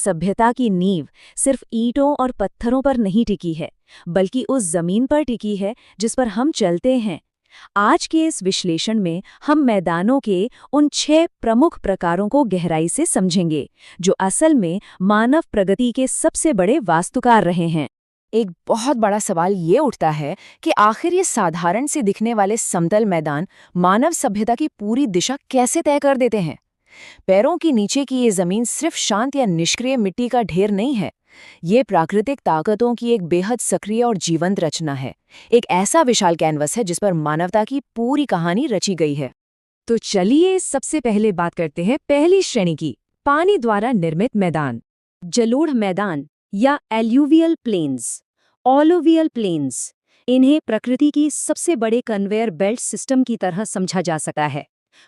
सभ्यता की नींव सिर्फ ईंटों और पत्थरों पर नहीं टिकी है, बल्कि उस जमीन पर टिकी है जिस पर हम चलते हैं। आज के इस विश्लेषण में हम मैदानों के उन 6 प्रमुख प्रकारों को गहराई से समझेंगे, जो असल में मानव प्रगति के सबसे बड़े वास्तुकार रहे हैं। एक बहुत बड़ा सवाल ये उठता है कि आखिर ये साधारण से दिखने वाले समतल मैदान मानव सभ्यता की पूरी दिशा कैसे तय कर देते हैं। पैरों के नीचे की ये जमीन सिर्फ शांत या निष्क्रिय मिट्टी का ढेर नहीं है। ये प्राकृतिक ताकतों की एक बेहद सक्रिय और जीवंत रचना है। एक ऐसा विशाल कैनवस है जिस पर मानवता की पूरी कहानी रची गई है। तो चलिए सबसे पहले बात करते हैं पहली श्रेणी की, पानी द्वारा निर्मित मैदान। जलोढ़ मैदान या एल्यूवियल प्लेन्स, ऑलोवियल प्लेन्स, इन्हें प्रकृति की सबसे बड़े कन्वेयर बेल्ट सिस्टम की तरह समझा जा सकता है।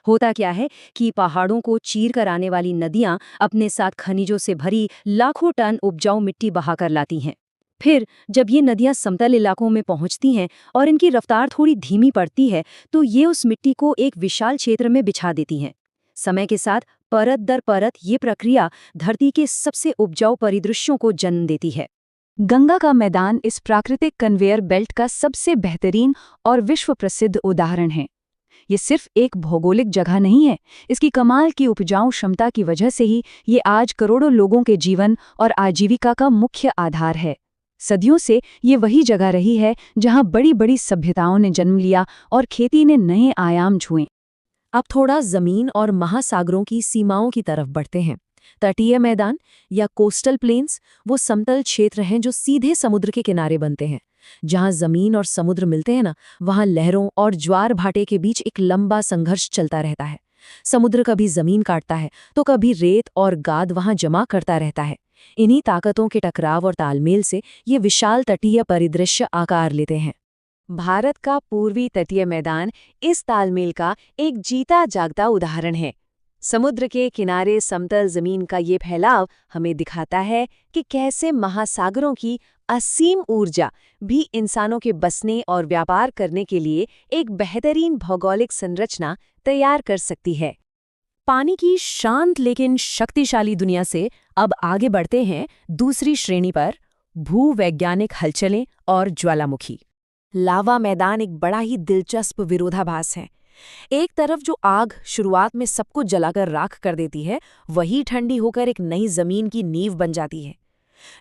होता क्या है कि पहाड़ों को चीर कर आने वाली नदियां अपने साथ खनिजों से भरी लाखों टन उपजाऊ मिट्टी बहाकर लाती हैं। फिर जब ये नदियां समतल इलाकों में पहुंचती हैं और इनकी रफ्तार थोड़ी धीमी पड़ती है, तो ये उस मिट्टी को एक विशाल क्षेत्र में बिछा देती हैं। समय के साथ परत दर परत ये प्रक्रिया धरती के सबसे उपजाऊ परिदृश्यों को जन्म देती है। गंगा का मैदान इस प्राकृतिक कन्वेयर बेल्ट का सबसे बेहतरीन और विश्व प्रसिद्ध उदाहरण है। ये सिर्फ एक भौगोलिक जगह नहीं है, इसकी कमाल की उपजाऊ क्षमता की वजह से ही ये आज करोड़ों लोगों के जीवन और आजीविका का मुख्य आधार है। सदियों से ये वही जगह रही है जहां बड़ी बड़ी सभ्यताओं ने जन्म लिया और खेती ने नए आयाम छुए। अब थोड़ा जमीन और महासागरों की सीमाओं की तरफ बढ़ते हैं। तटीय मैदान या कोस्टल प्लेन्स वो समतल क्षेत्र हैं जो सीधे समुद्र के किनारे बनते हैं। जहां जमीन और समुद्र मिलते हैं ना, वहां लहरों और ज्वार भाटे के बीच एक लंबा संघर्ष चलता रहता है। समुद्र कभी जमीन काटता है तो कभी रेत और गाद वहां जमा करता रहता है। इन्हीं ताकतों के टकराव और तालमेल से ये विशाल तटीय परिदृश्य आकार लेते हैं। भारत का पूर्वी तटीय मैदान इस तालमेल का एक जीता जागता उदाहरण है। समुद्र के किनारे समतल जमीन का ये फैलाव हमें दिखाता है कि कैसे महासागरों की असीम ऊर्जा भी इंसानों के बसने और व्यापार करने के लिए एक बेहतरीन भौगोलिक संरचना तैयार कर सकती है। पानी की शांत लेकिन शक्तिशाली दुनिया से अब आगे बढ़ते हैं दूसरी श्रेणी पर, भूवैज्ञानिक हलचलें और ज्वालामुखी। लावा मैदान एक बड़ा ही दिलचस्प विरोधाभास है। एक तरफ जो आग शुरुआत में सब कुछ जलाकर राख कर देती है, वही ठंडी होकर एक नई जमीन की नींव बन जाती है।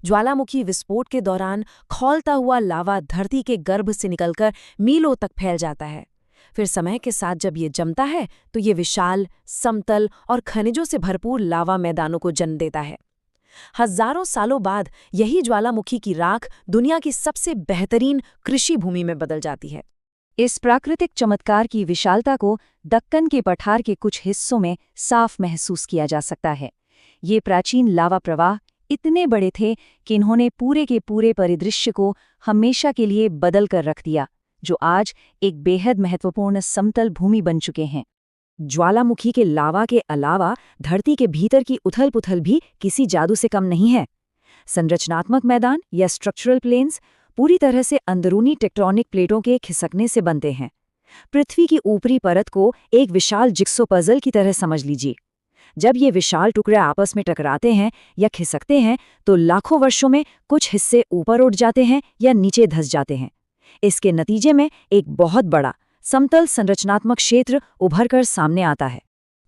ज्वालामुखी विस्फोट के दौरान खौलता हुआ लावा धरती के गर्भ से निकलकर मीलों तक फैल जाता है। फिर समय के साथ जब ये जमता है तो ये विशाल, समतल और खनिजों से भरपूर लावा मैदानों को जन्म देता है। हजारों सालों बाद यही ज्वालामुखी की राख दुनिया की सबसे बेहतरीन कृषि भूमि में बदल जाती है। इस प्राकृतिक चमत्कार की विशालता को दक्कन के पठार के कुछ हिस्सों में साफ महसूस किया जा सकता है। ये प्राचीन लावा प्रवाह इतने बड़े थे कि इन्होंने पूरे के पूरे परिदृश्य को हमेशा के लिए बदल कर रख दिया, जो आज एक बेहद महत्वपूर्ण समतल भूमि बन चुके हैं। ज्वालामुखी के लावा के अलावा धरती के भीतर की उथल-पुथल भी किसी जादू से कम नहीं है। संरचनात्मक मैदान या स्ट्रक्चरल प्लेन्स पूरी तरह से अंदरूनी टेक्टोनिक प्लेटों के खिसकने से बनते हैं। पृथ्वी की ऊपरी परत को एक विशाल जिक्सो पजल की तरह समझ लीजिए। जब ये विशाल टुकड़े आपस में टकराते हैं या खिसकते हैं तो लाखों वर्षों में कुछ हिस्से ऊपर उठ जाते हैं या नीचे धंस जाते हैं। इसके नतीजे में एक बहुत बड़ा समतल संरचनात्मक क्षेत्र उभर कर सामने आता है।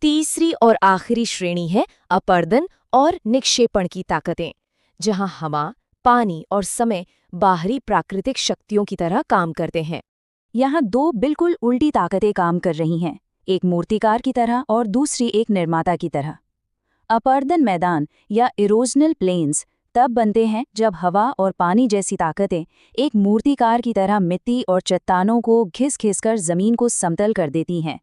तीसरी और आखिरी श्रेणी है अपर्दन और निक्षेपण की ताकतें, जहां हवा, पानी और समय बाहरी प्राकृतिक शक्तियों की तरह काम करते हैं। यहाँ 2 बिल्कुल उल्टी ताकतें काम कर रही हैं, एक मूर्तिकार की तरह और दूसरी एक निर्माता की तरह। अपर्दन मैदान या इरोजनल प्लेन्स तब बनते हैं जब हवा और पानी जैसी ताकतें एक मूर्तिकार की तरह मिट्टी और चट्टानों को घिस-घिस कर जमीन को समतल कर देती हैं।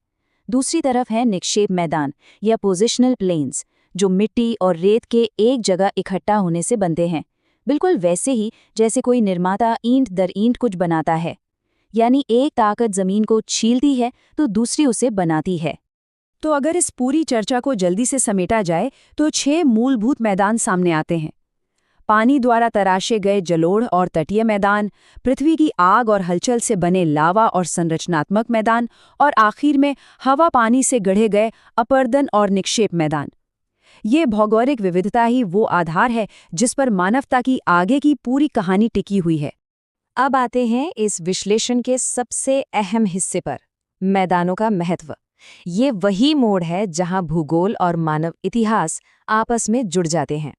दूसरी तरफ है निक्षेप मैदान या पोजिशनल प्लेन्स, जो मिट्टी और रेत के एक जगह इकट्ठा होने से बनते हैं, बिल्कुल वैसे ही जैसे कोई निर्माता ईंट दर ईंट कुछ बनाता है। यानी एक ताकत जमीन को छीलती है तो दूसरी उसे बनाती है। तो अगर इस पूरी चर्चा को जल्दी से समेटा जाए तो 6 मूलभूत मैदान सामने आते हैं। पानी द्वारा तराशे गए जलोढ़ और तटीय मैदान, पृथ्वी की आग और हलचल से बने लावा और संरचनात्मक मैदान, और आखिर में हवा पानी से गढ़े गए अपर्दन और निक्षेप मैदान। ये भौगोलिक विविधता ही वो आधार है जिस पर मानवता की आगे की पूरी कहानी टिकी हुई है। अब आते हैं इस विश्लेषण के सबसे अहम हिस्से पर, मैदानों का महत्व। ये वही मोड़ है जहां भूगोल और मानव इतिहास आपस में जुड़ जाते हैं।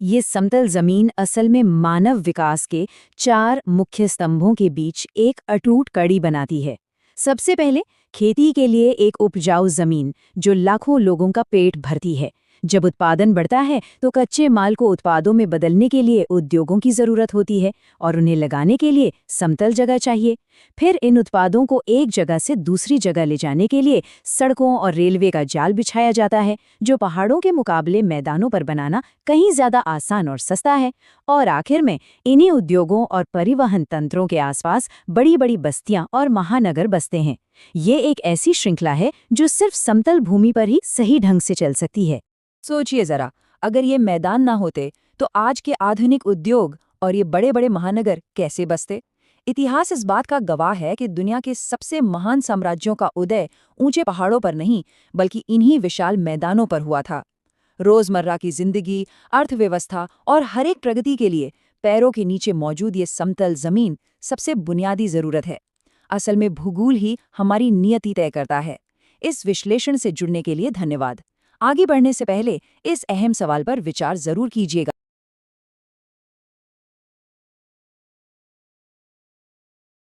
ये समतल जमीन असल में मानव विकास के 4 मुख्य स्तंभों के बीच एक अटूट कड़ी बनाती है। सबसे पहले, खेती के लिए एक उपजाऊ जमीन जो लाखों लोगों का पेट भरती है। जब उत्पादन बढ़ता है तो कच्चे माल को उत्पादों में बदलने के लिए उद्योगों की जरूरत होती है और उन्हें लगाने के लिए समतल जगह चाहिए। फिर इन उत्पादों को एक जगह से दूसरी जगह ले जाने के लिए सड़कों और रेलवे का जाल बिछाया जाता है, जो पहाड़ों के मुकाबले मैदानों पर बनाना कहीं ज्यादा आसान और सस्ता है। और आखिर में इन्हीं उद्योगों और परिवहन तंत्रों के आसपास बड़ी बड़ी बस्तियां और महानगर बसते हैं। ये एक ऐसी श्रृंखला है जो सिर्फ समतल भूमि पर ही सही ढंग से चल सकती है। सोचिए जरा, अगर ये मैदान ना होते तो आज के आधुनिक उद्योग और ये बड़े बड़े महानगर कैसे बसते? इतिहास इस बात का गवाह है कि दुनिया के सबसे महान साम्राज्यों का उदय ऊंचे पहाड़ों पर नहीं, बल्कि इन्हीं विशाल मैदानों पर हुआ था। रोजमर्रा की जिंदगी, अर्थव्यवस्था और हर एक प्रगति के लिए पैरों के नीचे मौजूद ये समतल जमीन सबसे बुनियादी जरूरत है। असल में भूगोल ही हमारी नियति तय करता है। इस विश्लेषण से जुड़ने के लिए धन्यवाद। आगे बढ़ने से पहले इस अहम सवाल पर विचार जरूर कीजिएगा।